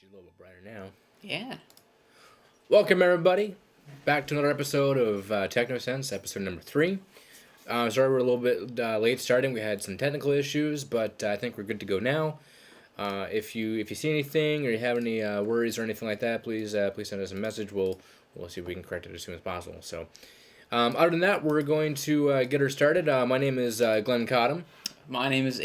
She's a little bit brighter now. Yeah. Welcome, everybody, back to another episode of TechnoSense, episode number 3. Sorry we're a little bit late starting. We had some technical issues, but I think we're good to go now. If you see anything or you have any worries or anything like that, please send us a message. We'll see if we can correct it as soon as possible. So, other than that, we're going to get her started. My name is Glenn Cottam. My name is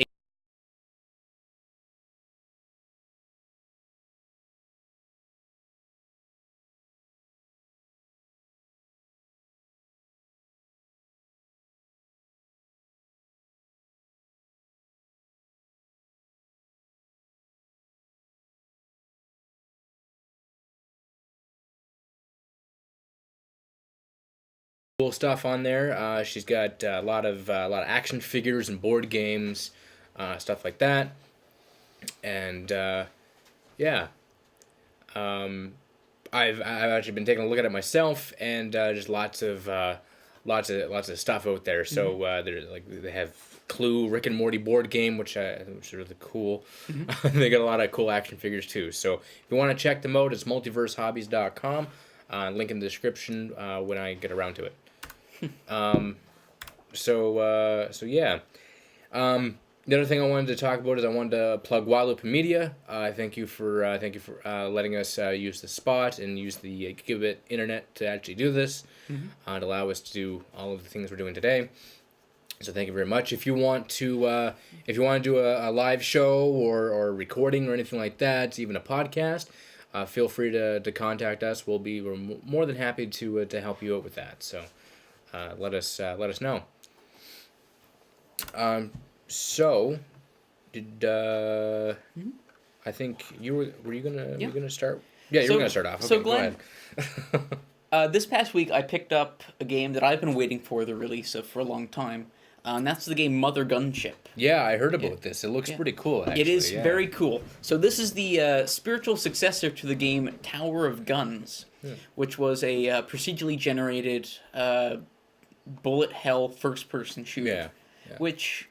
Cool stuff on there. She's got a lot of action figures and board games, stuff like that. And yeah, I've actually been taking a look at it myself, and just lots of stuff out there. So they have Clue, Rick and Morty board game, which is really cool. They got a lot of cool action figures too. So if you want to check them out, it's multiversehobbies.com. Link in the description when I get around to it. So yeah. The other thing I wanted to talk about is I wanted to plug Wild Open Media. Thank you for letting us use the spot and use the gigabit internet to actually do this, to allow us to do all of the things we're doing today. So thank you very much. If you want to do a live show or a recording or anything like that, even a podcast, feel free to contact us. We're more than happy to help you out with that. So let us know. So, did I think were you gonna start? Yeah, you were gonna start off. Okay, so Glenn, go ahead. This past week I picked up a game that I've been waiting for the release of for a long time, and that's the game Mother Gunship. Yeah, I heard about this. It looks pretty cool, actually. It is very cool. So this is the spiritual successor to the game Tower of Guns, which was a procedurally generated bullet hell first-person shooter, which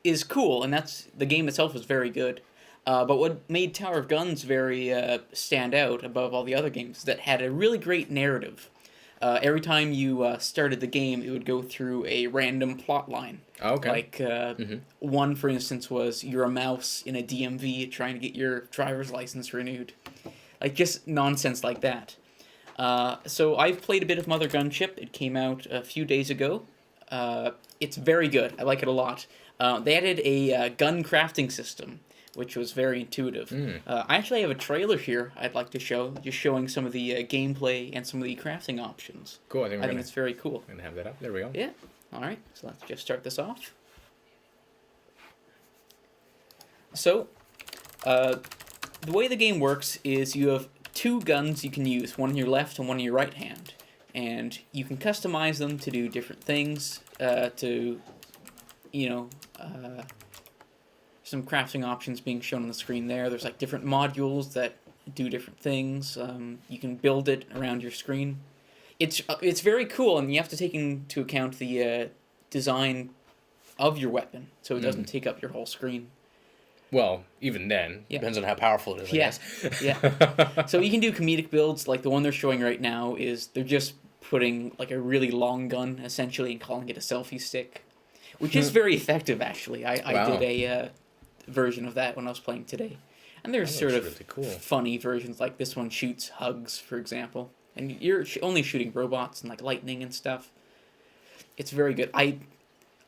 is cool, and the game itself was very good. But what made Tower of Guns very stand out above all the other games is that it had a really great narrative. Every time you started the game, it would go through a random plot line. Okay. Like, one, for instance, was you're a mouse in a DMV trying to get your driver's license renewed. Like, just nonsense like that. So I've played a bit of Mother Gunship. It came out a few days ago. It's very good. I like it a lot. They added a gun crafting system, which was very intuitive. I actually have a trailer here I'd like to show, just showing some of the gameplay and some of the crafting options. Cool. I think it's very cool. I'm gonna have that up. There we go. Yeah. All right. So let's just start this off. So, the way the game works is you have 2 guns you can use, one in your left and one in your right hand, and you can customize them to do different things. Some crafting options being shown on the screen there. There's like different modules that do different things. You can build it around your screen. It's very cool, and you have to take into account the design of your weapon, so it doesn't take up your whole screen. Well, even then, depends on how powerful it is, I guess. Yeah. So you can do comedic builds, like the one they're showing right now is they're just putting like a really long gun, essentially, and calling it a selfie stick, which is very effective, actually. I did a version of that when I was playing today. And there's sort of really cool. funny versions, like this one shoots hugs, for example. And you're only shooting robots and like lightning and stuff. It's very good.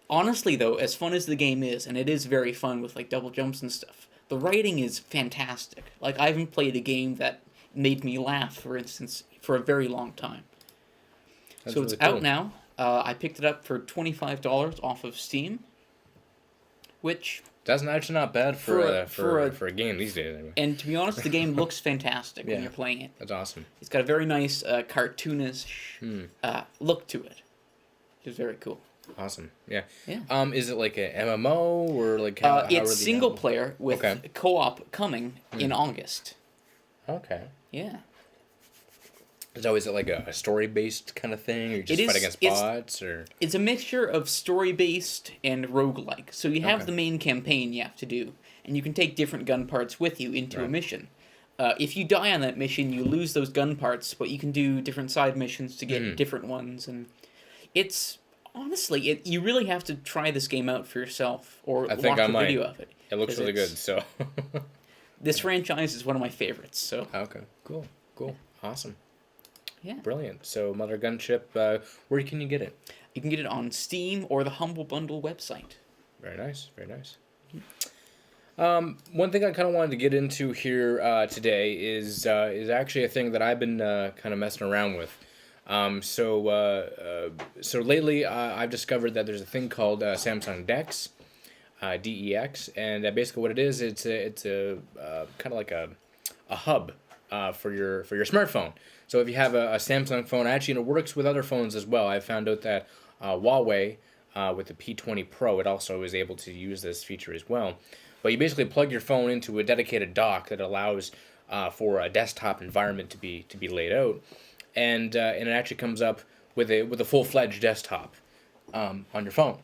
Honestly, though, as fun as the game is, and it is very fun with like double jumps and stuff, the writing is fantastic. Like, I haven't played a game that made me laugh, for instance, for a very long time. That's so really it's cool. out now. I picked it up for $25 off of Steam, which... That's actually not bad for a game these days, anyway. And to be honest, the game looks fantastic when you're playing it. That's awesome. It's got a very nice cartoonish look to it, which is very cool. Awesome. Yeah. Yeah. Is it like a MMO or like how it's single player with co-op coming in August. Okay. Yeah. So is it like a story-based kind of thing, or you just fight against bots, or? It's a mixture of story-based and roguelike. So you have the main campaign you have to do, and you can take different gun parts with you into a mission. If you die on that mission, you lose those gun parts, but you can do different side missions to get different ones. And it's honestly, you really have to try this game out for yourself or watch a video of it. It looks really good. So this franchise is one of my favorites. So okay, cool, awesome, yeah, brilliant. So Mother Gunship, where can you get it? You can get it on Steam or the Humble Bundle website. Very nice, very nice. One thing I kind of wanted to get into here today is actually a thing that I've been kind of messing around with. So lately I've discovered that there's a thing called Samsung Dex, DEX, and basically what it is, it's a kind of like a hub for your smartphone. So if you have a Samsung phone, actually, and it works with other phones as well. I found out that Huawei with the P20 Pro, it also is able to use this feature as well. But you basically plug your phone into a dedicated dock that allows for a desktop environment to be laid out, and it actually comes up with a full-fledged desktop on your phone.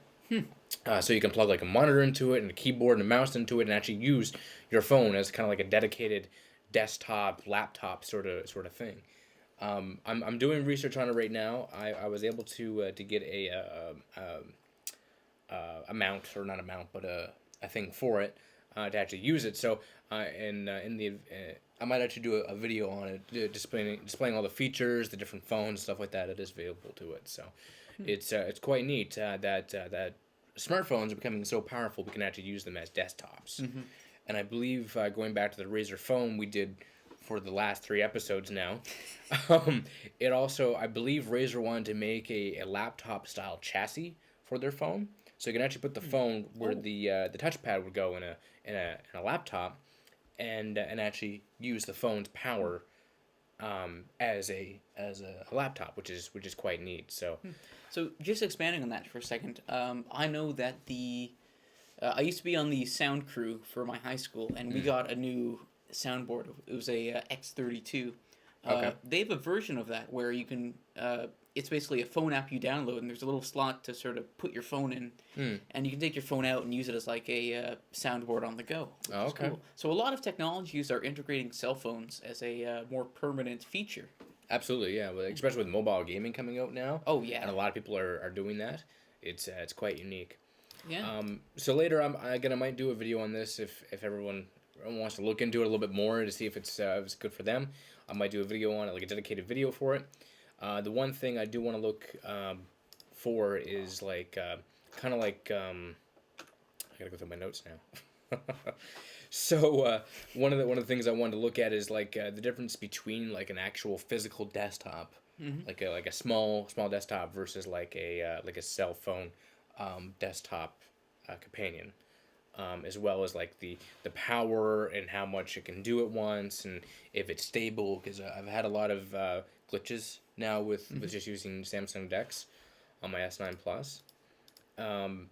So you can plug like a monitor into it and a keyboard and a mouse into it, and actually use your phone as kind of like a dedicated desktop laptop sort of thing. I'm doing research on it right now. I was able to get a mount, or not a mount, but a thing for it to actually use it. So I might actually do a video on it, displaying all the features, the different phones, stuff like that. It is available to it. So it's quite neat that smartphones are becoming so powerful we can actually use them as desktops. And I believe going back to the Razer phone we did for the last 3 episodes now, it also, I believe Razer wanted to make a laptop style chassis for their phone. So you can actually put the phone where the touchpad would go in a laptop, and actually use the phone's power as a laptop, which is quite neat. So just expanding on that for a second, I know that I used to be on the sound crew for my high school, and we got a new soundboard. It was a X32. Okay. They have a version of that where you can. It's basically a phone app you download, and there's a little slot to sort of put your phone in, and you can take your phone out and use it as like a soundboard on the go. Oh, okay. Cool. So a lot of technologies are integrating cell phones as a more permanent feature. Absolutely, yeah. Especially with mobile gaming coming out now. Oh yeah. And a lot of people are doing that. It's quite unique. Yeah. So later I might do a video on this if everyone wants to look into it a little bit more to see if it's good for them. I might do a video on it, like a dedicated video for it. The one thing I do want to look for is like kind of like I gotta go through my notes now. So one of the things I wanted to look at is like the difference between like an actual physical desktop, like a small desktop versus like a cell phone desktop companion. As well as like the power and how much it can do at once, and if it's stable, because I've had a lot of glitches now with just using Samsung Dex on my S9 Plus, and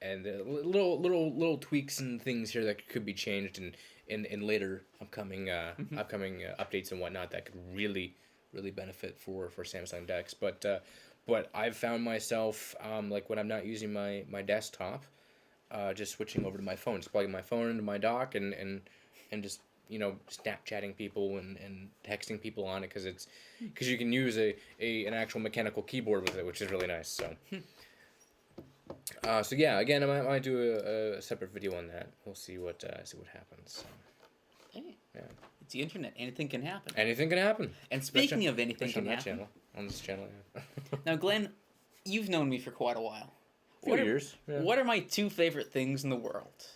little tweaks and things here that could be changed in later upcoming updates and whatnot that could really benefit for Samsung Dex. But I've found myself like when I'm not using my desktop, just switching over to my phone, just plugging my phone into my dock and just Snapchatting people and texting people on it, because you can use an actual mechanical keyboard with it, which is really nice. So so yeah, again, I might do a separate video on that. We'll see what happens. So, hey, yeah, it's the internet. Anything can happen. Anything can happen. And speaking of anything can happen, on this channel, yeah. Now, Glenn, you've known me for quite a while. Few years. Yeah. What are my 2 favorite things in the world?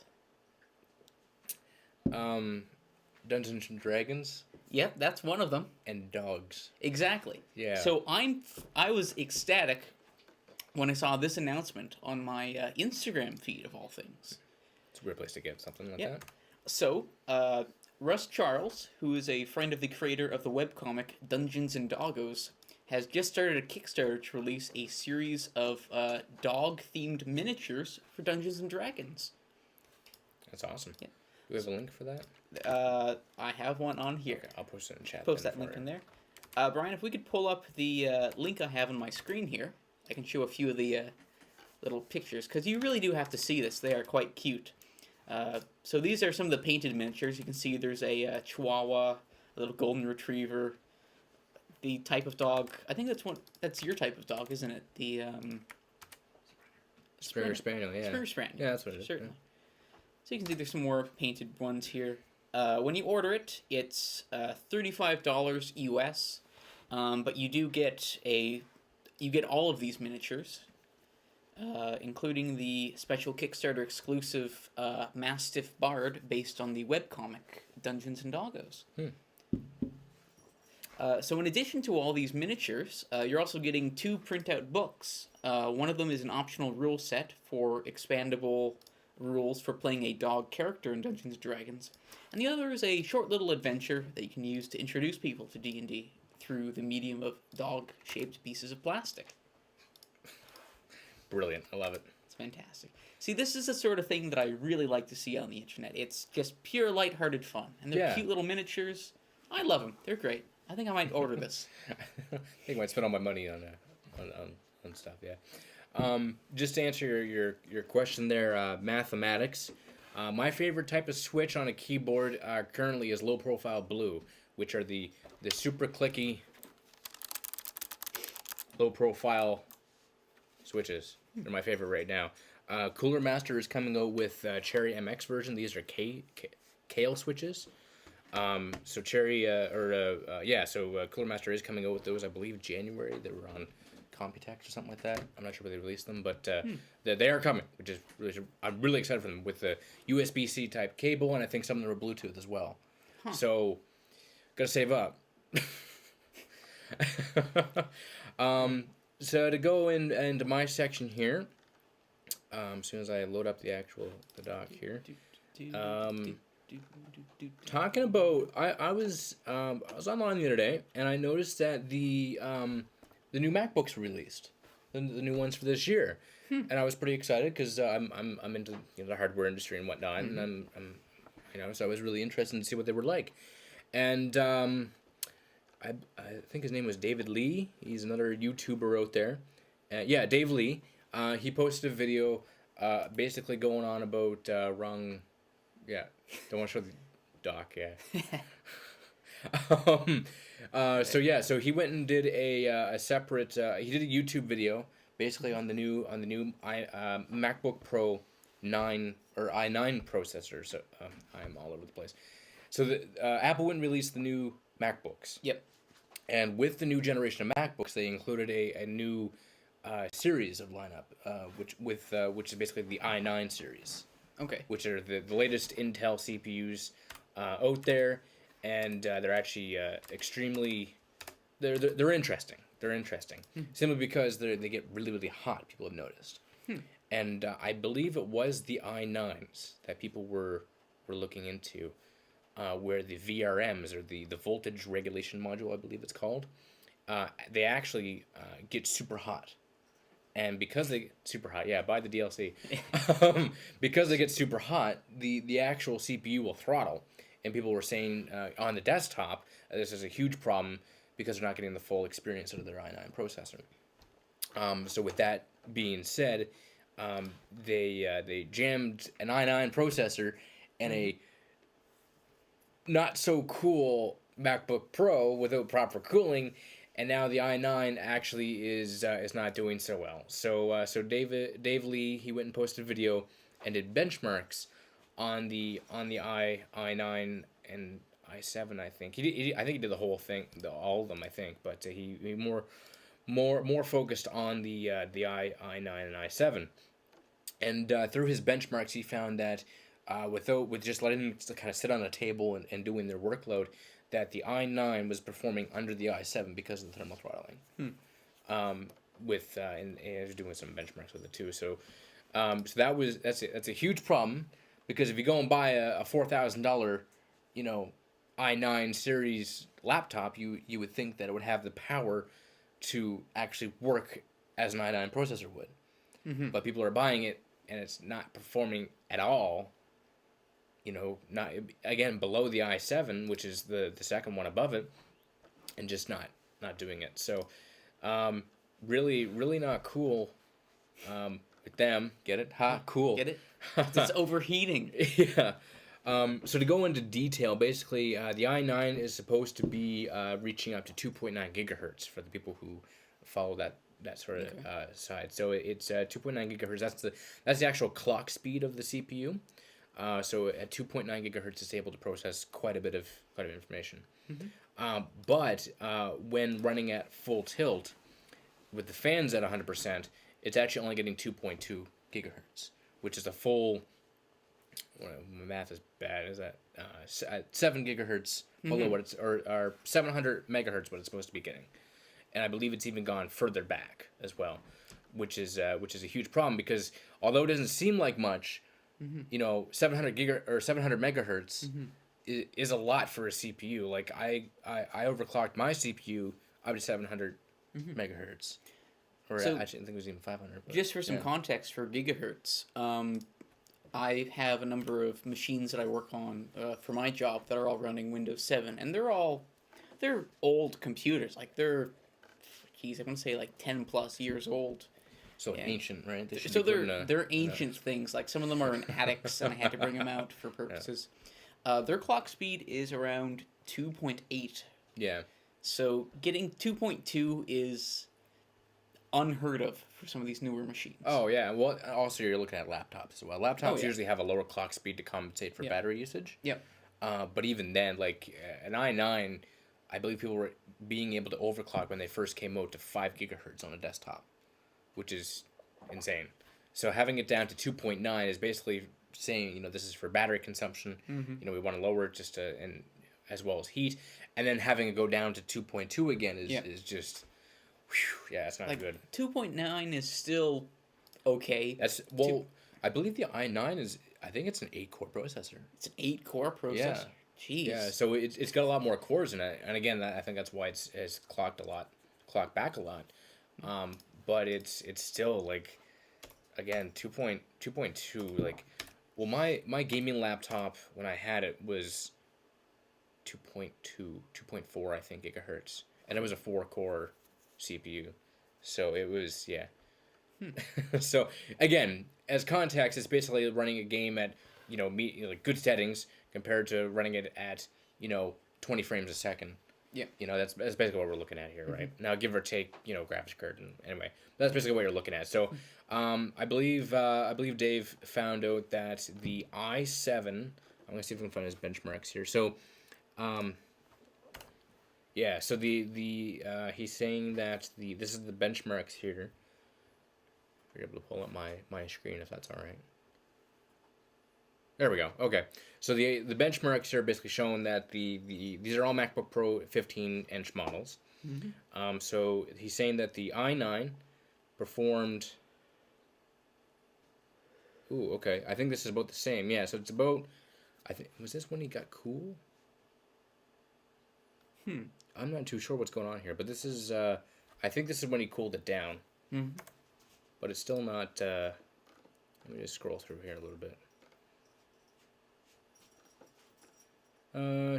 Dungeons and Dragons. Yep, that's one of them. And dogs. Exactly. Yeah. So I was ecstatic when I saw this announcement on my Instagram feed, of all things. It's a weird place to get something like that. So, Russ Charles, who is a friend of the creator of the webcomic Dungeons and Doggos, has just started a Kickstarter to release a series of dog-themed miniatures for Dungeons and Dragons. That's awesome. Yeah. Do we have a link for that? I have one on here. Okay, I'll post it in chat. Post that link in there. Brian, if we could pull up the link I have on my screen here, I can show a few of the little pictures, because you really do have to see this. They are quite cute. So these are some of the painted miniatures. You can see there's a Chihuahua, a little golden retriever, the type of dog. I think that's your type of dog, isn't it? The Springer Spaniel, yeah. Springer Spaniel. Yeah, that's what it is. Certainly. Yeah. So you can see there's some more painted ones here. When you order it, it's $35 US, but you do get all of these miniatures, including the special Kickstarter exclusive Mastiff Bard based on the webcomic Dungeons and Doggos. So in addition to all these miniatures, you're also getting 2 printout books. One of them is an optional rule set for expandable rules for playing a dog character in Dungeons & Dragons. And the other is a short little adventure that you can use to introduce people to D&D through the medium of dog-shaped pieces of plastic. Brilliant. I love it. It's fantastic. See, this is the sort of thing that I really like to see on the internet. It's just pure light-hearted fun. And they're cute little miniatures. I love them. They're great. I think I might order this. I think I might spend all my money on stuff, yeah. Just to answer your question there, mathematics. My favorite type of switch on a keyboard currently is low profile blue, which are the super clicky low profile switches. They're my favorite right now. Cooler Master is coming out with Cherry MX version. These are Kale switches. So Cooler Master is coming out with those, I believe, January. They were on Computex or something like that. I'm not sure where they released them, but they are coming, which is I'm really excited for them with the USB-C type cable, and I think some of them are Bluetooth as well. So, gotta save up. So to go into my section here, as soon as I load up the doc here, talking about I was online the other day and I noticed that the new MacBooks were released, the new ones for this year, and I was pretty excited because I'm into the hardware industry and whatnot, and I'm so I was really interested to see what they were like, and I think his name was David Lee. He's another YouTuber out there, Dave Lee. He posted a video, basically going on about don't want to show the doc, so he went and did a separate. He did a YouTube video basically on the new MacBook Pro 9 or i9 processor. So I'm all over the place. So Apple went and released the new MacBooks. Yep. And with the new generation of MacBooks, they included a new series of lineup, which is basically the i9 series. Okay. Which are the latest Intel CPUs out there, and they're actually extremely. They're interesting. They're interesting simply because they get really, really hot. People have noticed, and I believe it was the i9s that people were looking into, where the VRMs or the voltage regulation module, I believe it's called, they actually get super hot. And because they get super hot, buy the DLC. Because they get super hot, the actual CPU will throttle. And people were saying on the desktop, this is a huge problem because they're not getting the full experience out of their i9 processor. So with that being said, they jammed an i9 processor and a not so cool MacBook Pro without proper cooling. And now the i9 actually is not doing so well. So Dave Lee, he went and posted a video and did benchmarks on the i9 and i7. I think I think he did the whole thing, all of them. I think, but he more focused on the i9 and i7. And through his benchmarks, he found that with just letting them kind of sit on a table and doing their workload, that the i9 was performing under the i7 because of the thermal throttling. And he was doing some benchmarks with it too. So that's a huge problem, because if you go and buy a $4,000 i9 series laptop, you would think that it would have the power to actually work as an i9 processor would. But people are buying it and it's not performing at all. Not again below the i7, which is the second one above it, and just not doing it. So, really, really not cool. with them. Get it? Ha, cool. Get it? It's overheating. Yeah. So to go into detail, basically, the i9 is supposed to be reaching up to 2.9 gigahertz for the people who follow that sort of side. So it's 2.9 gigahertz. That's the actual clock speed of the CPU. So at 2.9 gigahertz, it's able to process quite a bit of information. But when running at full tilt, with the fans at 100%, it's actually only getting 2.2 gigahertz, which is a full. Well, my math is bad. Is that 7 gigahertz below what it's or 700 megahertz what it's supposed to be getting, and I believe it's even gone further back as well, which is a huge problem because although it doesn't seem like much, 700 megahertz is a lot for a CPU. Like I overclocked my CPU up to 700 megahertz, or So, actually I think it was even 500. But, just for some context for gigahertz, I have a number of machines that I work on for my job that are all running Windows 7, and they're old computers. Like I'm gonna say like 10 plus years old. So ancient, right? They're ancient things. Like some of them are in attics, and I had to bring them out for purposes. Their clock speed is around 2.8. Yeah. So getting 2.2 is unheard of for some of these newer machines. Oh yeah. Well, also you're looking at laptops as well. Laptops usually have a lower clock speed to compensate for battery usage. Yep. But even then, like an i9, I believe people were being able to overclock when they first came out to 5 gigahertz on a desktop, which is insane. So having it down to 2.9 is basically saying, this is for battery consumption. We want to lower it just to, and as well as heat, and then having it go down to 2.2 again is just, whew, yeah, it's not good. 2.9 is still okay. I believe the i9 is, I think it's an 8-core processor. It's an 8-core processor. Yeah. Jeez. Yeah, so it's got a lot more cores in it, and again, I think that's why it's clocked back a lot. But it's still like, again, 2.2, like, well, my gaming laptop when I had it was 2.4 I think gigahertz, and it was a 4-core CPU, so it was So again, as context, it's basically running a game at like good settings compared to running it at 20 frames a second. Yeah. That's basically what we're looking at here, right? Now, give or take, graphics card, and anyway, that's basically what you're looking at. So, I believe Dave found out that the i7. I'm gonna see if we can find his benchmarks here. So, yeah. So the he's saying that this is the benchmarks here. You're able to pull up my screen if that's all right. There we go. Okay, so the benchmarks are basically showing that these are all MacBook Pro 15-inch models. So he's saying that the i9 performed. Ooh, okay. I think this is about the same. Yeah, so it's about. I think was this when he got cool. I'm not too sure what's going on here, but this is. I think this is when he cooled it down. But it's still not. Let me just scroll through here a little bit.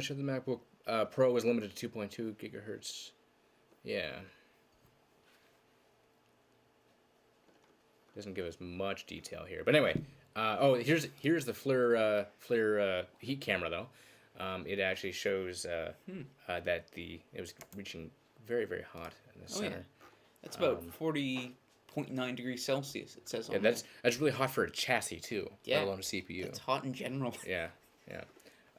Should the MacBook Pro was limited to 2.2 gigahertz. Yeah. Doesn't give us much detail here. But anyway, here's the FLIR heat camera though. It actually shows that it was reaching very, very hot in the center. Yeah. That's about 40.9 degrees Celsius, it says on there. That's really hot for a chassis too, let alone a CPU. It's hot in general. Yeah.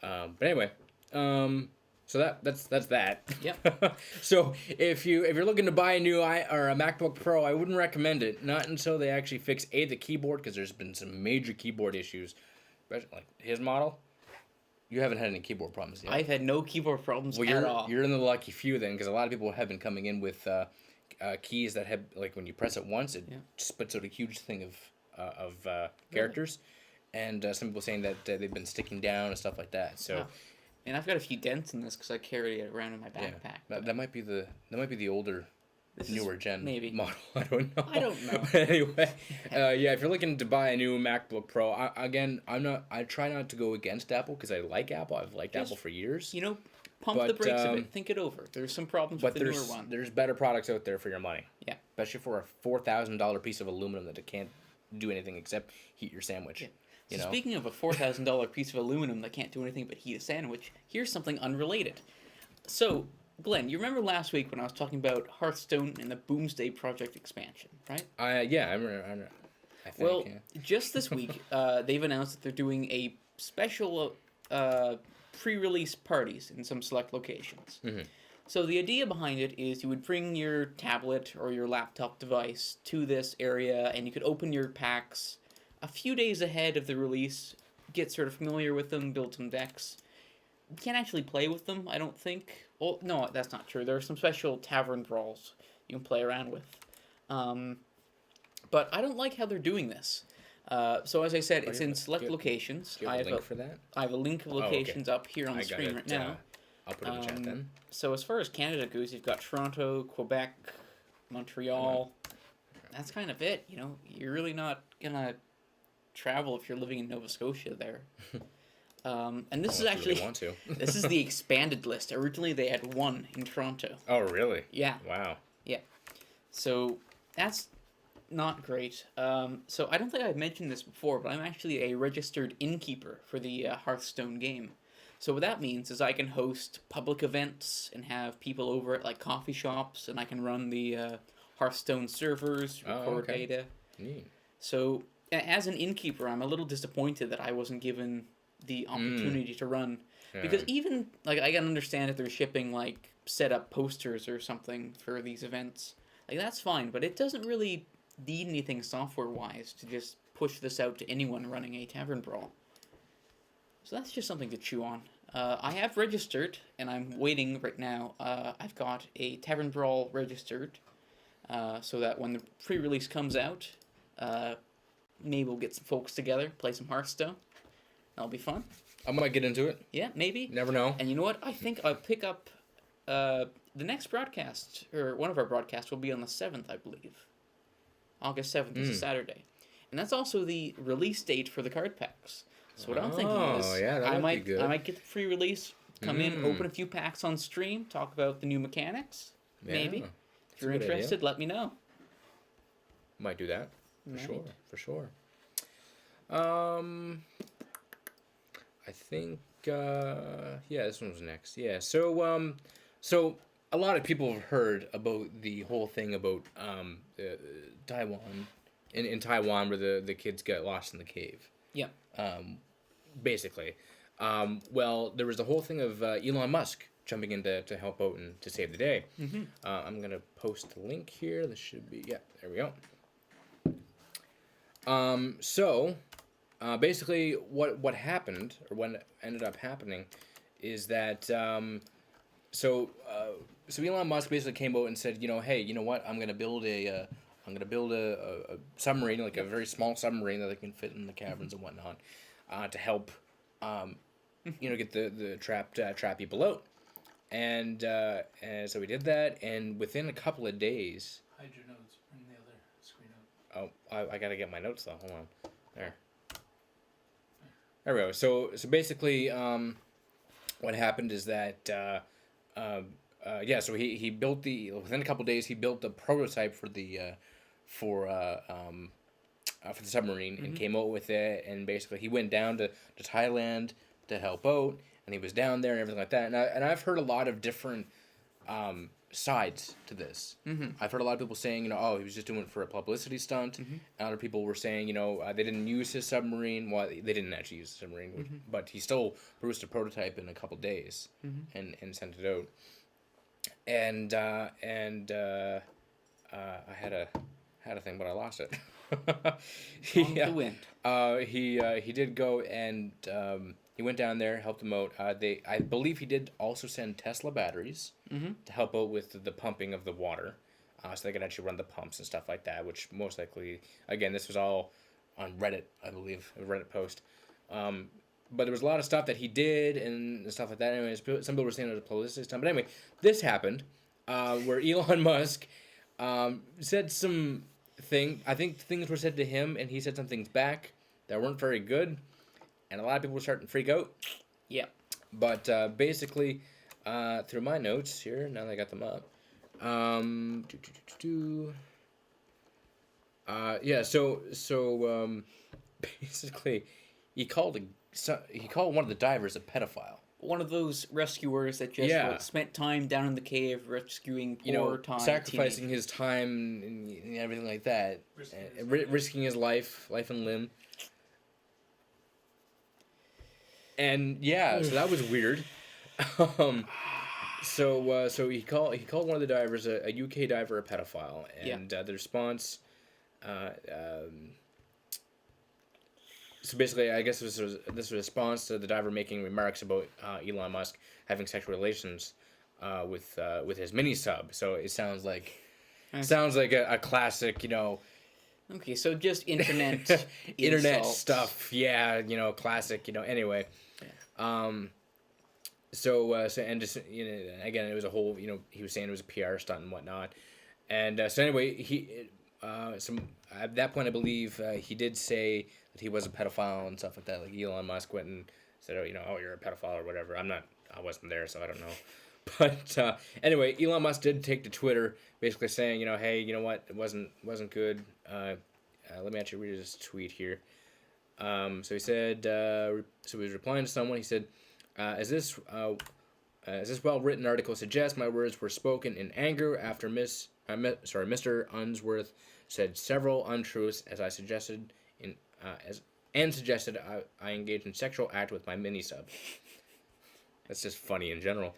But anyway, so that's that. Yep. So if you're looking to buy a new or a MacBook Pro, I wouldn't recommend it. Not until they actually fix the keyboard, because there's been some major keyboard issues. Like his model, you haven't had any keyboard problems yet. I've had no keyboard problems at all. You're in the lucky few then, because a lot of people have been coming in with keys that have, like, when you press it once, it spits out a huge thing of characters. And some people saying that they've been sticking down and stuff like that. So, and I've got a few dents in this because I carry it around in my backpack. Yeah, that might be the older, newer gen model. I don't know. But anyway, if you're looking to buy a new MacBook Pro, I try not to go against Apple because I like Apple. I've liked Apple for years. Pump the brakes a bit. Think it over. There's some problems with the newer one. There's better products out there for your money. Yeah. Especially for a $4,000 piece of aluminum that it can't do anything except heat your sandwich. Yeah. You So know? speaking of a $4,000 piece of aluminum that can't do anything but heat a sandwich, here's something unrelated. So, Glenn, you remember last week when I was talking about Hearthstone and the Boomsday Project expansion, right? Yeah, I remember. I think. Well, Yeah. just this week, they've announced that they're doing a special pre-release parties in some select locations. Mm-hmm. So the idea behind it is you would bring your tablet or your laptop device to this area, and you could open your packs a few days ahead of the release, get sort of familiar with them, build some decks. You can't actually play with them, I don't think. Well, no, that's not true. There are some special tavern brawls you can play around with. But I don't like how they're doing this. So as I said, it's in select locations. Do you have a link for that? I have a link of locations up here on the screen right now. I'll put it in the chat then. So as far as Canada goes, you've got Toronto, Quebec, Montreal. That's kind of it. You know, you're really not gonna travel if you're living in Nova Scotia there. And this is actually really want to. this is the expanded list. Originally, they had one in Toronto. Oh, really? Yeah. Wow. Yeah. So that's not great. So I don't think I've mentioned this before, but I'm actually a registered innkeeper for the Hearthstone game. So what that means is I can host public events and have people over at like coffee shops, and I can run the Hearthstone servers, record data. Neat. So as an innkeeper, I'm a little disappointed that I wasn't given the opportunity to run, because even like I can understand if they're shipping like set up posters or something for these events, like that's fine, but it doesn't really need anything software wise to just push this out to anyone running a tavern brawl. So that's just something to chew on. I have registered, and I'm waiting right now. I've got a Tavern Brawl registered, so that when the pre-release comes out, maybe we'll get some folks together, play some Hearthstone. That'll be fun. I might get into it. Yeah, maybe. Never know. And you know what? I think I'll pick up the next broadcast, or one of our broadcasts will be on the 7th, I believe. August 7th is a Saturday. And that's also the release date for the card packs. So what I'm thinking is, I might get the free release, come in, open a few packs on stream, talk about the new mechanics, maybe. If you're interested, let me know. Might do that, for sure. I think, this one was next. Yeah, so a lot of people have heard about the whole thing about Taiwan, in Taiwan where the kids get lost in the cave. Yeah. Basically. Well, there was the whole thing of Elon Musk jumping in to help out and to save the day. Mm-hmm. I'm going to post the link here. This should be, there we go. Basically, what happened, or what ended up happening, is that, so Elon Musk basically came out and said, hey, you know what, I'm going to build a submarine, like a very small submarine that they can fit in the caverns and whatnot, to help, get the trap people out. And so we did that, and within a couple of days... Hide your notes. Bring the other screen up. Oh, I gotta get my notes, though. Hold on. There we go. So basically, what happened is that, so he built within a couple of days, he built the prototype for the submarine, and came out with it, and basically he went down to Thailand to help out, and he was down there and everything like that, and I've heard a lot of different sides to this. Mm-hmm. I've heard a lot of people saying, he was just doing it for a publicity stunt, and other people were saying, they didn't use his submarine. Well, they didn't actually use the submarine, but he still produced a prototype in a couple days, and sent it out, and I had a thing, but I lost it. The wind. He did go, and he went down there, helped them out. I believe he did also send Tesla batteries to help out with the pumping of the water, so they could actually run the pumps and stuff like that. Which most likely, again, this was all on Reddit, I believe, a Reddit post. But there was a lot of stuff that he did and stuff like that. Anyways, some people were saying it was a publicity stunt. But anyway, this happened where Elon Musk said some thing. I think things were said to him, and he said some things back that weren't very good, and a lot of people were starting to freak out. Yeah. But basically, through my notes here, now that I got them up, Yeah. So basically, he called one of the divers a pedophile. One of those rescuers that just Yeah. spent time down in the cave rescuing poor sacrificing his time and everything like that, risking his life and limb. And yeah, so that was weird. So he called one of the divers, a UK diver, a pedophile, and the response. So basically, I guess this was a response to the diver making remarks about Elon Musk having sexual relations with his mini sub. So it sounds like a classic, Okay, so just internet internet stuff. Yeah, classic. Anyway, so and just again, it was a whole. He was saying it was a PR stunt and whatnot, and so anyway, he. At that point, I believe he did say that he was a pedophile and stuff like that. Like Elon Musk went and said, "Oh, you're a pedophile or whatever." I wasn't there, so I don't know. But anyway, Elon Musk did take to Twitter, basically saying, hey, you know what, it wasn't good. Let me actually read his tweet here. So he said, so he was replying to someone. He said, as this well-written article suggests, my words were spoken in anger after Mr. Unsworth said several untruths as I suggested I engaged in sexual act with my mini sub. That's just funny in general,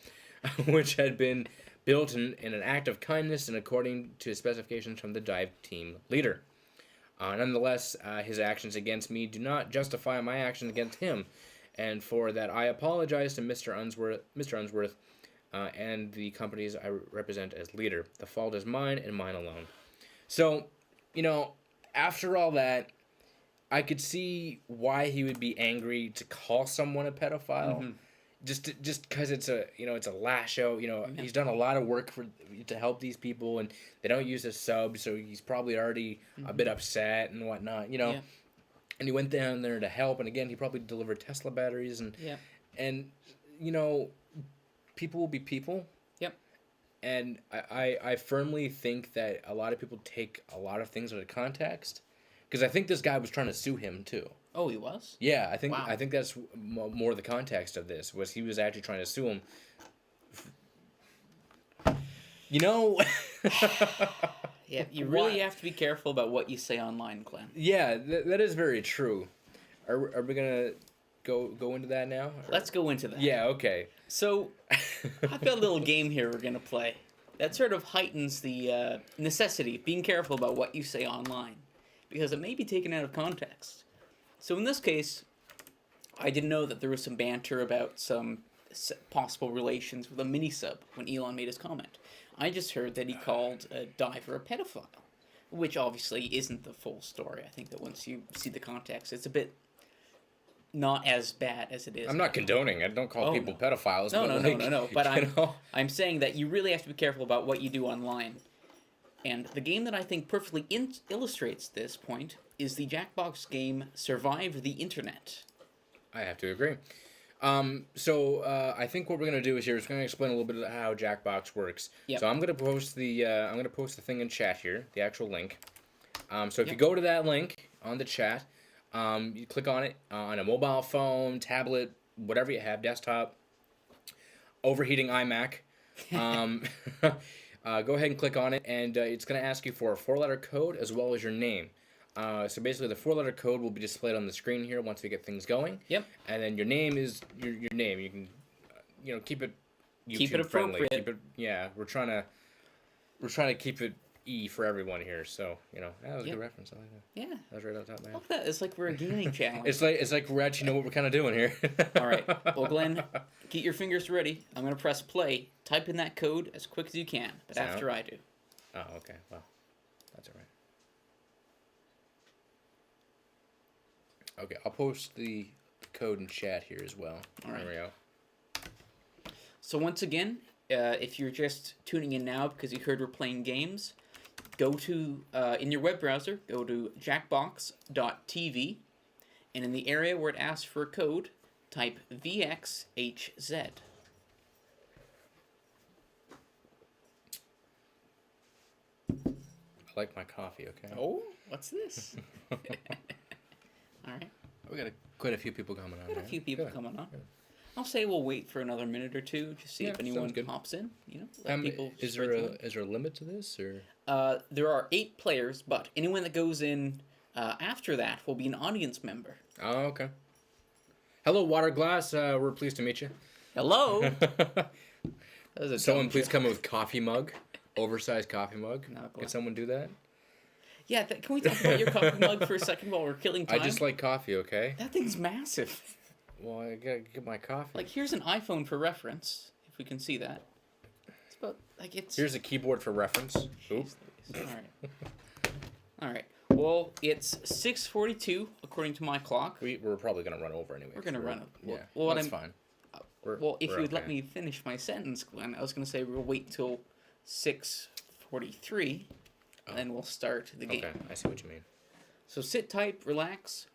which had been built in an act of kindness and according to specifications from the dive team leader. Nonetheless, his actions against me do not justify my actions against him, and for that I apologize to Mr. Unsworth, and the companies I represent as leader. The fault is mine and mine alone. So, after all that, I could see why he would be angry to call someone a pedophile. Mm-hmm. Just because it's a lash out. He's done a lot of work to help these people, and they don't use his sub, so he's probably already a bit upset and whatnot. And he went down there to help, and again, he probably delivered Tesla batteries, and people will be people. Yep. And I firmly think that a lot of people take a lot of things out of context, because I think this guy was trying to sue him too. Oh, he was? Yeah, I think that's more the context of this, was he was actually trying to sue him. Yeah, you really have to be careful about what you say online, Glenn. Yeah, that is very true. Are we gonna go into that now? Let's go into that. Yeah, okay. So, I've got a little game here we're gonna play that sort of heightens the necessity of being careful about what you say online, because it may be taken out of context. So in this case, I didn't know that there was some banter about some possible relations with a mini-sub when Elon made his comment. I just heard that he called a diver a pedophile, which obviously isn't the full story. I think that once you see the context, it's a bit not as bad as it is. I'm not condoning. I don't call people pedophiles. No. But I'm saying that you really have to be careful about what you do online. And the game that I think perfectly illustrates this point is the Jackbox game Survive the Internet. I have to agree. So I think what we're gonna do is we're gonna explain a little bit of how Jackbox works. Yep. So I'm gonna post the thing in chat here, the actual link. So if you go to that link on the chat, you click on it on a mobile phone, tablet, whatever you have, desktop, overheating iMac. Go ahead and click on it, and it's going to ask you for a 4-letter code as well as your name. So basically, the 4-letter code will be displayed on the screen here once we get things going. Yep. And then your name is your name. You can, keep it YouTube friendly. We're trying to keep it for everyone here. So that was a good reference. I like that. Yeah. That was right on top of my head. Look at that. It's like we're a gaming channel. It's like we actually know what we're kind of doing here. All right. Well, Glenn, get your fingers ready. I'm going to press play. Type in that code as quick as you can, but after I do. Oh, okay. Well, that's all right. Okay, I'll post the code in chat here as well. All right. There we go. So once again, if you're just tuning in now because you heard we're playing games, go to, in your web browser, go to jackbox.tv, and in the area where it asks for a code, type VXHZ. I like my coffee, okay? Oh, what's this? All right. We got quite a few people coming on. Got a right? few people Good. coming on. Good. I'll say we'll wait for another minute or two, just see Yeah, if anyone sounds good. pops in. Let people. Is spread there the word. is there a limit to this or? There are 8 players, but anyone that goes in after that will be an audience member. Oh, okay. Hello, Water Glass. We're pleased to meet you. Hello. That was a Someone dumb please joke. come with coffee mug, oversized coffee mug. No, go Can on. someone do that? Yeah, can we talk about your coffee mug for a second while we're killing time? I just like coffee, okay? That thing's massive. Well, I gotta get my coffee. Like, here's an iPhone for reference, if we can see that. It's about, like, it's... Here's a keyboard for reference. Oop. Jeez Louise. All right. Well, it's 6:42 according to my clock. We're probably gonna run over anyway. We're gonna run it. Yeah, Well, that's fine. Well, if we're you would let okay. me finish my sentence, Glenn, I was going to say we'll wait till 6:43, and then we'll start the game. Okay, I see what you mean. So sit tight, relax.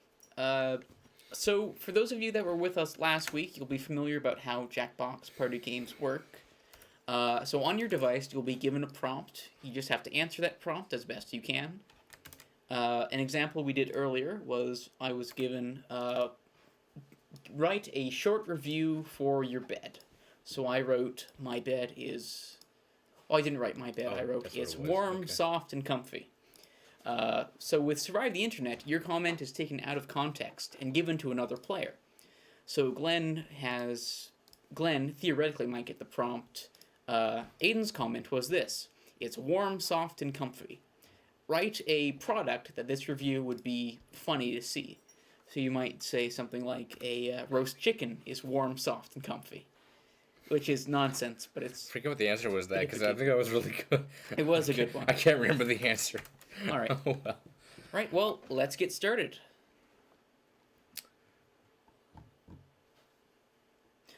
So for those of you that were with us last week, you'll be familiar about how Jackbox party games work. So on your device, you'll be given a prompt. You just have to answer that prompt as best you can. An example we did earlier was I was given write a short review for your bed. So I wrote my bed is... Oh, I didn't write my bed. Oh, I wrote that's what it's it was. warm, Okay. soft, and comfy. So with Survive the Internet, your comment is taken out of context and given to another player. So Glenn theoretically might get the prompt. Aiden's comment was this: it's warm, soft, and comfy. Write a product that this review would be funny to see. So you might say something like a roast chicken is warm, soft, and comfy. Which is nonsense, but it's... I forget what the answer was that because I think that was really good. It was a good one. I can't remember the answer. All right. Oh, well. Right, well, let's get started.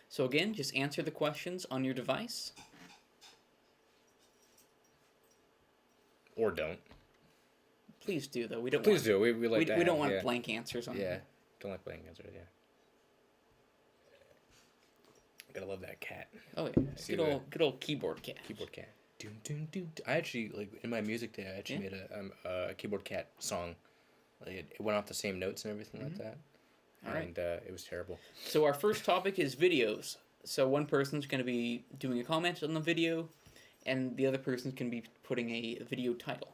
So again, just answer the questions on your device. Or don't. Please do, though. We don't Please want, do. We like we, that. we don't want yeah. blank answers on Yeah. Don't like blank answers, yeah. Gotta love that cat. Oh, yeah. See Good old keyboard cat. Keyboard cat. Doom, doom, doom. I actually, like, in my music day, I actually made a keyboard cat song. Like, it went off the same notes and everything like that. All right. And it was terrible. So our first topic is videos. So one person's going to be doing a comment on the video, and the other person's going to be putting a video title.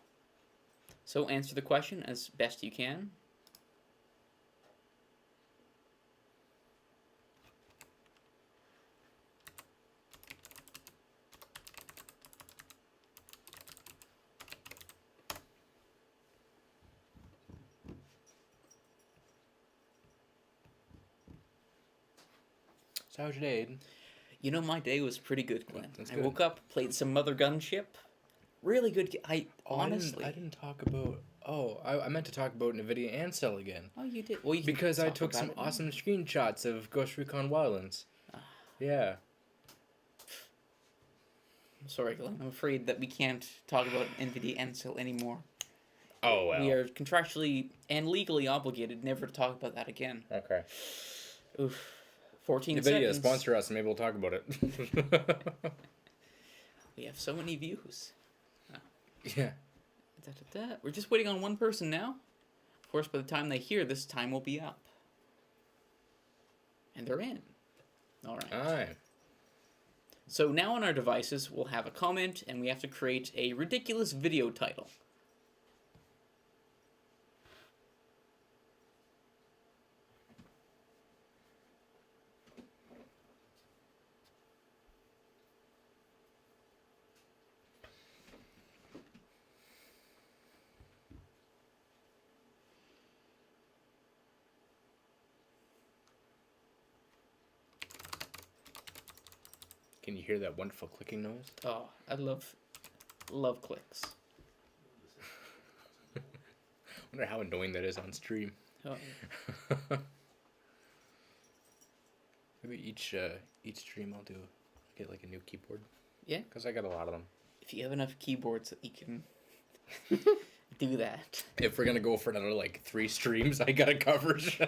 So answer the question as best you can. So how's your day, Aiden? You know, my day was pretty good, Glenn. That's I good. woke up, played some Mother Gunship. Really good. Honestly. I didn't talk about... Oh, I meant to talk about NVIDIA Ansel again. Oh, you did. Well, you can Because I talk took about some it now. awesome screenshots of Ghost Recon Wildlands. Yeah. I'm sorry, Glenn. I'm afraid that we can't talk about NVIDIA Ansel anymore. Oh, well. We are contractually and legally obligated never to talk about that again. Okay. Oof. 14 NVIDIA, seconds. sponsor us. Maybe we'll talk about it. We have so many views. Yeah. We're just waiting on one person now. Of course, by the time they hear this, time will be up. And they're in. All right. Alright. So now on our devices, we'll have a comment, and we have to create a ridiculous video title. Can you hear that wonderful clicking noise? Oh, I love clicks. I wonder how annoying that is on stream. Oh, Maybe each stream I'll get like a new keyboard. yeah. Because I got a lot of them. If you have enough keyboards that you can do that. If we're gonna go for another like 3 streams, I got a coverage.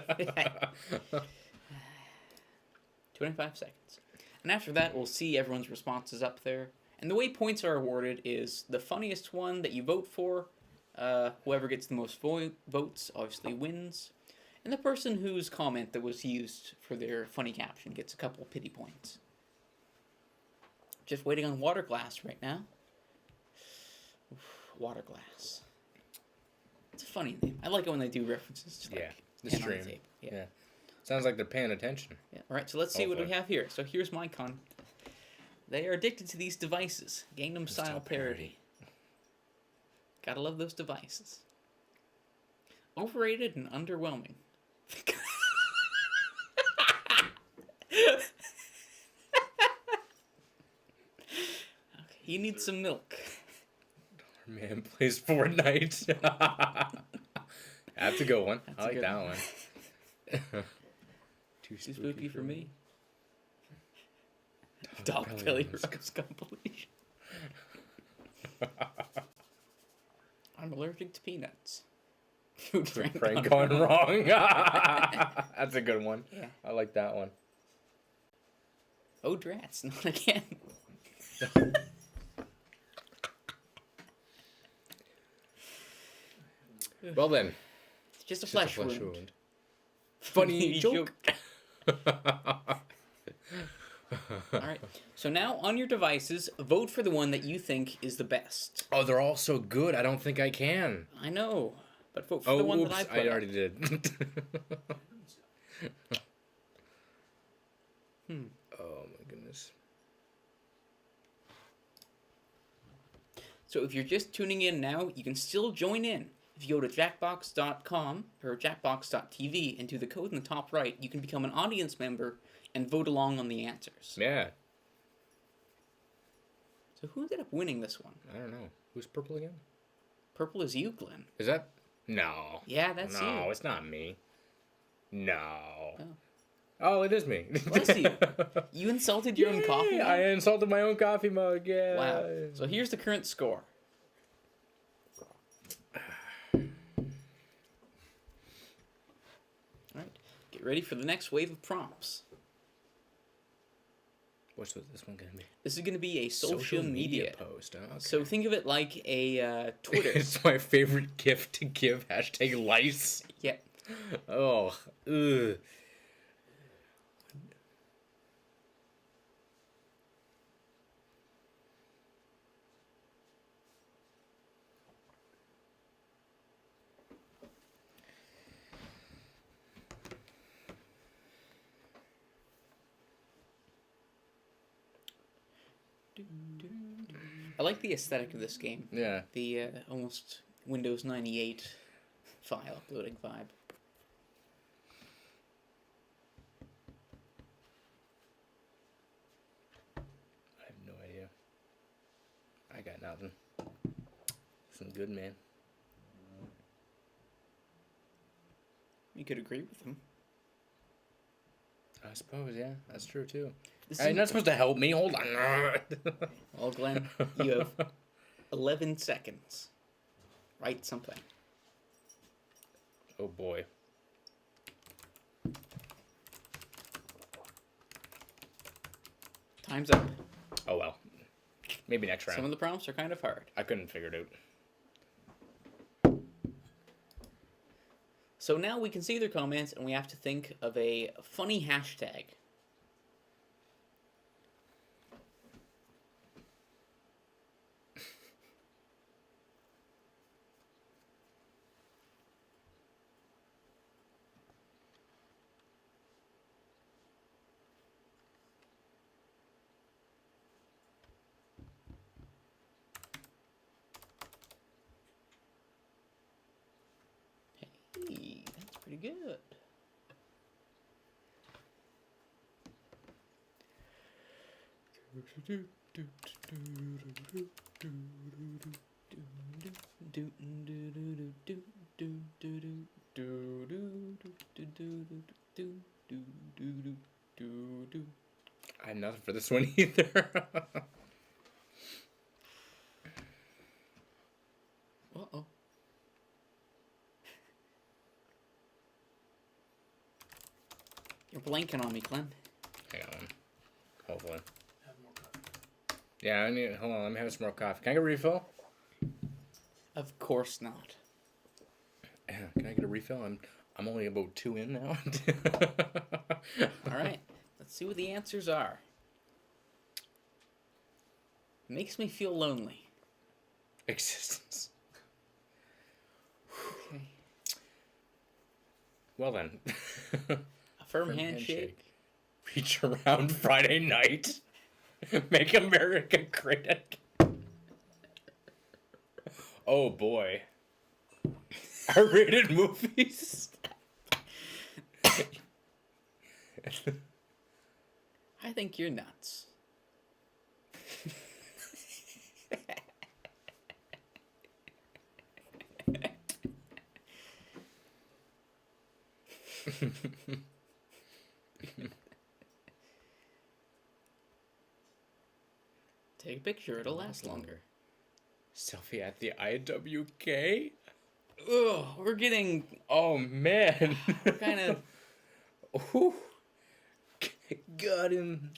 25 seconds. And after that, we'll see everyone's responses up there. And the way points are awarded is the funniest one that you vote for Whoever gets the most votes obviously wins. And the person whose comment that was used for their funny caption gets a couple pity points. Just waiting on Waterglass right now. Oof, Waterglass. It's a funny name. I like it when they do references to the pen on stream. tape. Yeah. Sounds like they're paying attention. Yeah. All right, so let's see what we have here. So here's my con. They are addicted to these devices. Gangnam Style parody. Gotta love those devices. Overrated and underwhelming. Okay, you need some milk. Our man plays Fortnite. That's a good one. I like that one. Too spooky for me. Dog belly rose compilation. I'm allergic to peanuts. Food prank gone wrong. That's a good one. Yeah. I like that one. Oh, drats, not again. Well then. It's just a flesh wound. Funny joke. Alright, so now on your devices, vote for the one that you think is the best. Oh, they're all so good. I don't think I can. I know, but vote for the one that I put I already did. Oh my goodness. So if you're just tuning in now, you can still join in. If you go to jackbox.com or jackbox.tv and do the code in the top right, you can become an audience member and vote along on the answers. Yeah. So who ended up winning this one? I don't know. Who's purple again? Purple is you, Glenn. Is that? No. Yeah, that's you. No, it's not me. No. Oh. Oh, it is me. Bless you. You insulted your own coffee mug? I insulted my own coffee mug, yeah. Wow. So here's the current score. Alright, get ready for the next wave of prompts. What's this one going to be? This is going to be a social media post. Oh, okay. So think of it like a Twitter. It's my favorite gift to give. Hashtag lice. Yeah. Oh, ugh. I like the aesthetic of this game. Yeah. The almost Windows 98 file uploading vibe. I have no idea. I got nothing. Some good, man. You could agree with him. I suppose, yeah. That's true, too. This You're not supposed to help me. Hold on. Well, Glenn, you have 11 seconds. Write something. Oh, boy. Time's up. Oh, well. Maybe next round. Some of the prompts are kind of hard. I couldn't figure it out. So now we can see their comments, and we have to think of a funny hashtag. Hey, that's pretty good. I have nothing for this one either. Uh-oh. You're blanking on me, Glenn. Hang on. Hopefully. Have more coffee. Yeah, I need. Hold on. Let me have some more coffee. Can I get a refill? Of course not. Can I get a refill? I'm only about 2 in now. All right, let's see what the answers are. Makes me feel lonely. Existence. Okay. Well then. A firm handshake. Reach around Friday night. Make America great again. Oh boy. R-rated movies. I think you're nuts. Take a picture, it'll last longer. Selfie at the IWK? Ugh, we're getting Oh man. kind of... Ooh. Got him.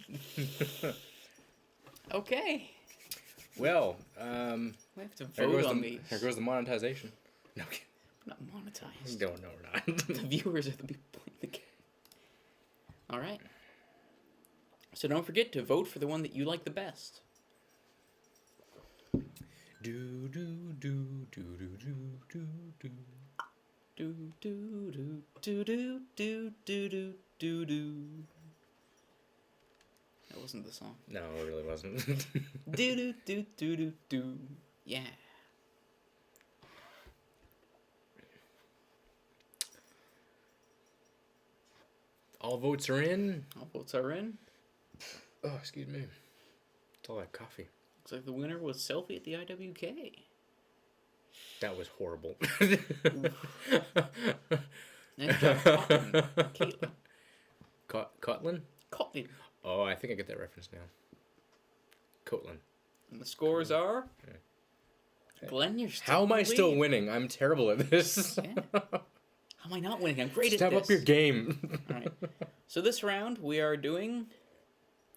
Okay. Well, We have to here vote goes on the, these. here goes the monetization. No, I'm kidding. Not monetized. No, we're not. The viewers are the people playing the game. All right. So don't forget to vote for the one that you like the best. Do do do do do do do do. Do do do do do do do do do do. That wasn't the song. No, it really wasn't. Do do do do do do. Yeah. All votes are in. All votes are in. Oh, excuse me. It's all that coffee. Looks like the winner was Selfie at the IWK. That was horrible. Nice job, Caitlin. Cotlin? Caitlin. Oh, I think I get that reference now. Cotlin. And the scores are... Okay. Glenn, you're still How am I in the still lead. winning? I'm terrible at this. Yeah. How am I not winning? I'm great Step at this. up your game. All right. So this round, we are doing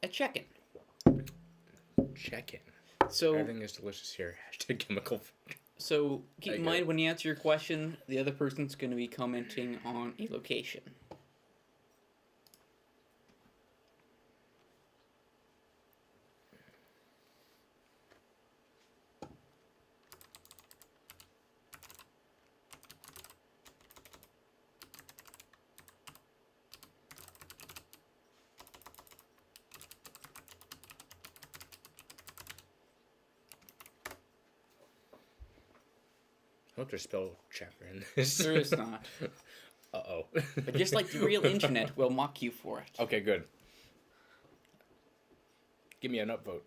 a check-in. Check in. So, Everything is delicious here. Hashtag chemical. so keep in I mind get it. when you answer your question, the other person's going to be commenting on a location. I hope there's spell checker in this. There is not. Uh-oh. But just like the real internet, we'll mock you for it. Okay, good. Give me an upvote.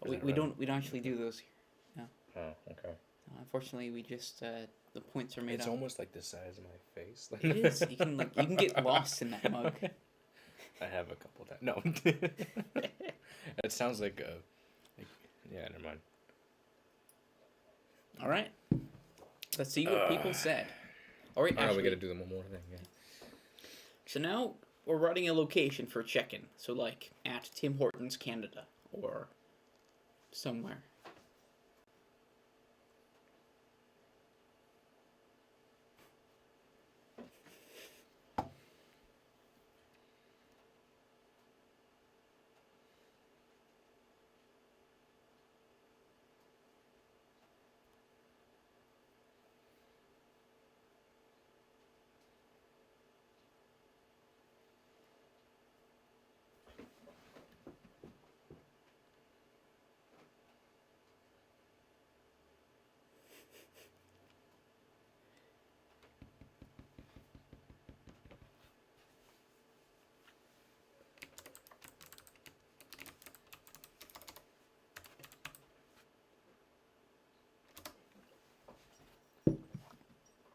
We don't actually do those here. Oh, okay. Unfortunately, we just the points are made It's up. almost like the size of my face. It is. You can get lost in that mug. I have a couple times. No. It sounds like yeah, never mind. All right. Let's see what people said. All right. Oh, we Ashley, gotta do the one more thing. Yeah. So now we're writing a location for a check-in. So like at Tim Hortons, Canada, or somewhere.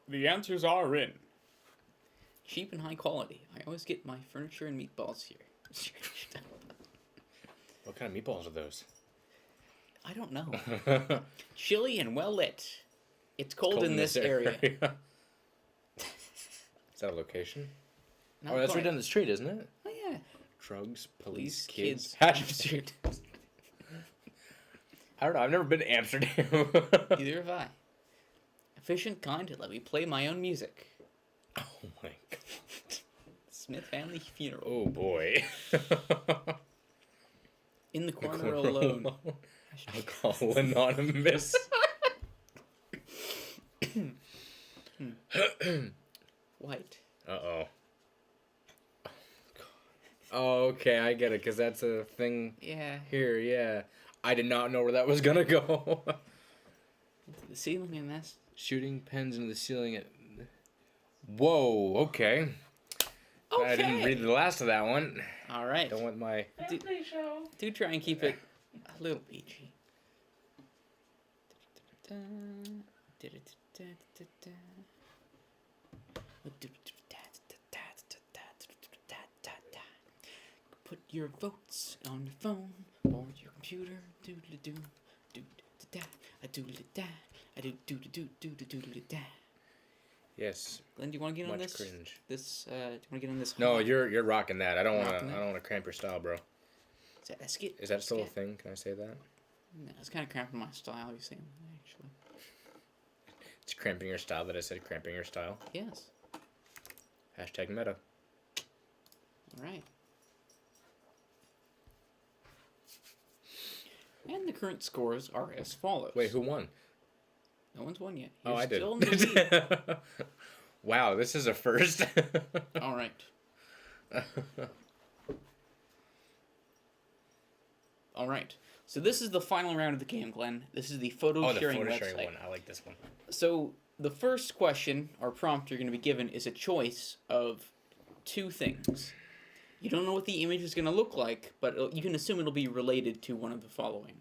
The answers are in. Cheap and high quality. I always get my furniture and meatballs here. What kind of meatballs are those? I don't know. Chilly and well lit. It's cold in this area. Is that a location? Not Oh, that's quite. right down the street, isn't it? Oh yeah. Drugs, police, Kids. kids. I don't know. I've never been to Amsterdam. Neither have I. Efficient, kind, let me play my own music. Oh my god. Smith family funeral. Oh boy. In the corner alone. Alcohol Anonymous. White. Uh-oh. Oh, okay, I get it, because that's a thing Yeah. here, yeah. I did not know where that was gonna go. The ceiling and that's... Shooting pens into the ceiling at... Whoa, okay. Okay. I didn't read the last of that one. All right. Don't want my... Do try and keep it a little PG. Put your votes on your phone or your computer. Doodle-doo, doodle-da, a doodle-da, a doodle-doo-doo-doo-doo-da. Yes. Glenn, do you want to get on Much this? cringe. Do you want to get on this? No, you're rocking that. I don't Rocking want it? to cramp your style, bro. Is that still a thing? Can I say that? No, it's kind of cramping my style. You saying actually? It's cramping your style that I said cramping your style. Yes. Hashtag meta. All right. And the current scores are as follows. Wait, who won? No one's won yet. Oh, You're I did. still in the lead. Wow, this is a first. All right. All right. So this is the final round of the game, Glenn. This is the photo sharing website. One. I like this one. So the first question or prompt you're going to be given is a choice of two things. You don't know what the image is going to look like, but you can assume it'll be related to one of the following.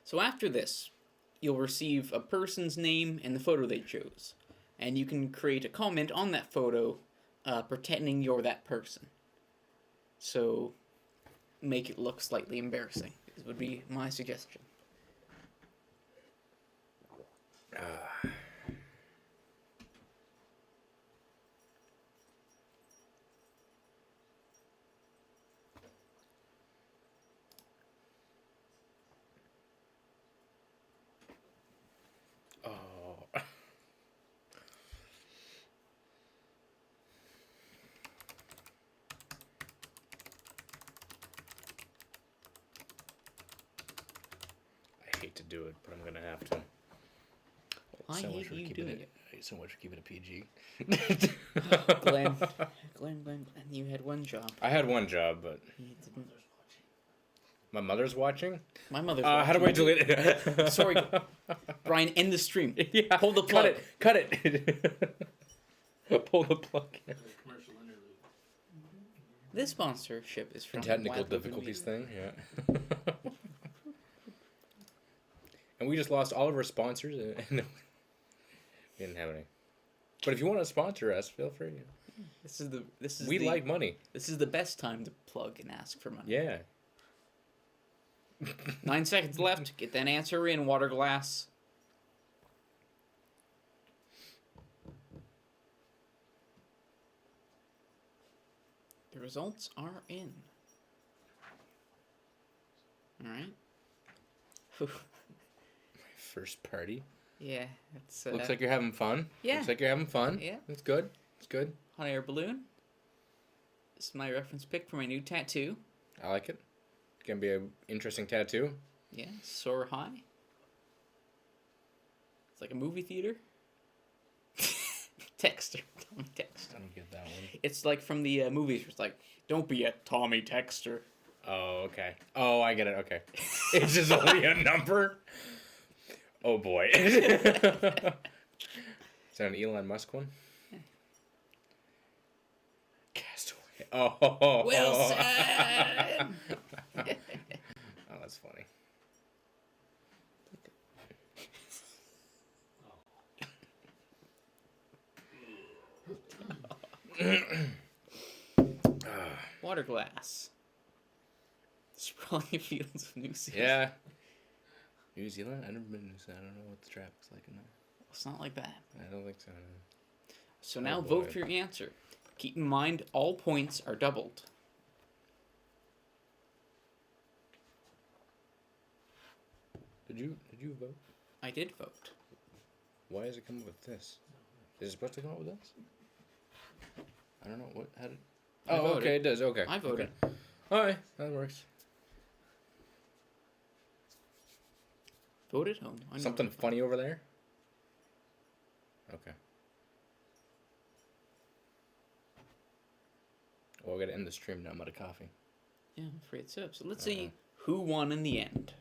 So after this, you'll receive a person's name and the photo they chose. And you can create a comment on that photo pretending you're that person. So make it look slightly embarrassing. This would be my suggestion. Oh. I hate to do it, but I'm gonna have to. I hate you doing it. I hate so much for keeping it PG. Glenn, you had one job. I had one job, but You didn't. my mother's watching. My mother's How do I delete it? Sorry, Brian, end the stream. Yeah, Pull the plug. Cut it. Pull the plug. Commercial interlude. This sponsorship is from Technical Wild difficulties Open thing, yeah. And we just lost all of our sponsors, and we didn't have any. But if you want to sponsor us, feel free. We like money. This is the best time to plug and ask for money. Yeah. 9 seconds left. Get that answer in, water glass. The results are in. Alright. First party. Yeah, it's Looks like you're having fun. Yeah. Looks like you're having fun. Yeah. It's good. It's good. hot air balloon. This is my reference pic for my new tattoo. I like it. It's gonna be an interesting tattoo. Yeah, soar high. It's like a movie theater. Texter. Tommy Texter. I don't get that one. It's like from the movies. Where it's like, don't be a Tommy Texter. Oh, okay. Oh, I get it. Okay. It's just only a number? Oh, boy. Is that an Elon Musk one? Castaway. Oh. Wilson! Oh, that's funny. Water glass. Sprawling fields of New Zealand. Yeah. New Zealand? I've never been to New Zealand. I don't know what the traffic's like in there. It's not like that. I don't think so. No. So now boy. vote for your answer. Keep in mind, all points are doubled. Did you vote? I did vote. Why does it come up with this? Is it supposed to come up with this? I don't know what. How did? I Oh, voted. okay, it does. Okay, I voted. Okay. All right, that works. Vote at home. I know Something what- funny over there? Okay. Well, I gotta end the stream now. I'm out of coffee. Yeah, I'm afraid so. So let's see who won in the end.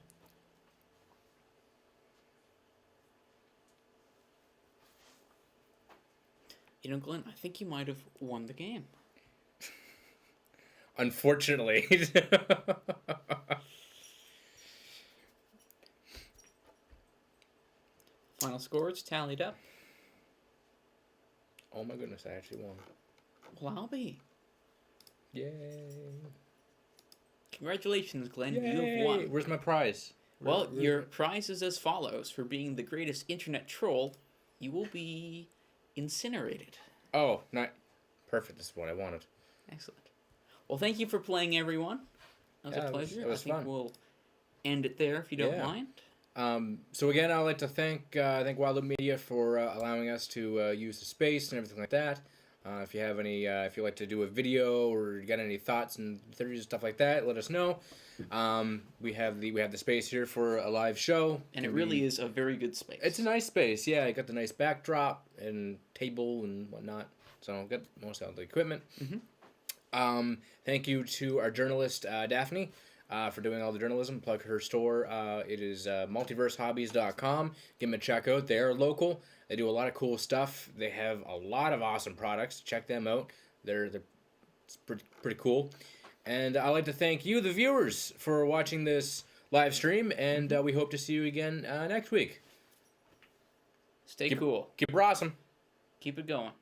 You know, Glenn, I think you might have won the game. Unfortunately. Final scores tallied up. Oh my goodness, I actually won. Well, I'll be. Yay. Congratulations, Glenn. Yay. You have won. Where's my prize? Well, your prize is as follows. For being the greatest internet troll, you will be incinerated. Oh, not perfect. This is what I wanted. Excellent. Well, thank you for playing, everyone. That was Yeah, a pleasure. it was I think fun. we'll end it there if you don't Yeah. mind. So again, I'd like to thank Wild Loop Media for allowing us to use the space and everything like that. If you have any, if you like to do a video or you got any thoughts and theories and stuff like that, let us know. We have the space here for a live show, And it really is a very good space. It's a nice space. Yeah, you got the nice backdrop and table and whatnot. So got most of the equipment. Mm-hmm. Thank you to our journalist Daphne. For doing all the journalism. Plug her store. It is multiversehobbies.com. Give them a check out. They are local. They do a lot of cool stuff. They have a lot of awesome products. Check them out. It's pretty cool. And I'd like to thank you, the viewers, for watching this live stream. And we hope to see you again next week. Stay cool. Keep it awesome. Keep it going.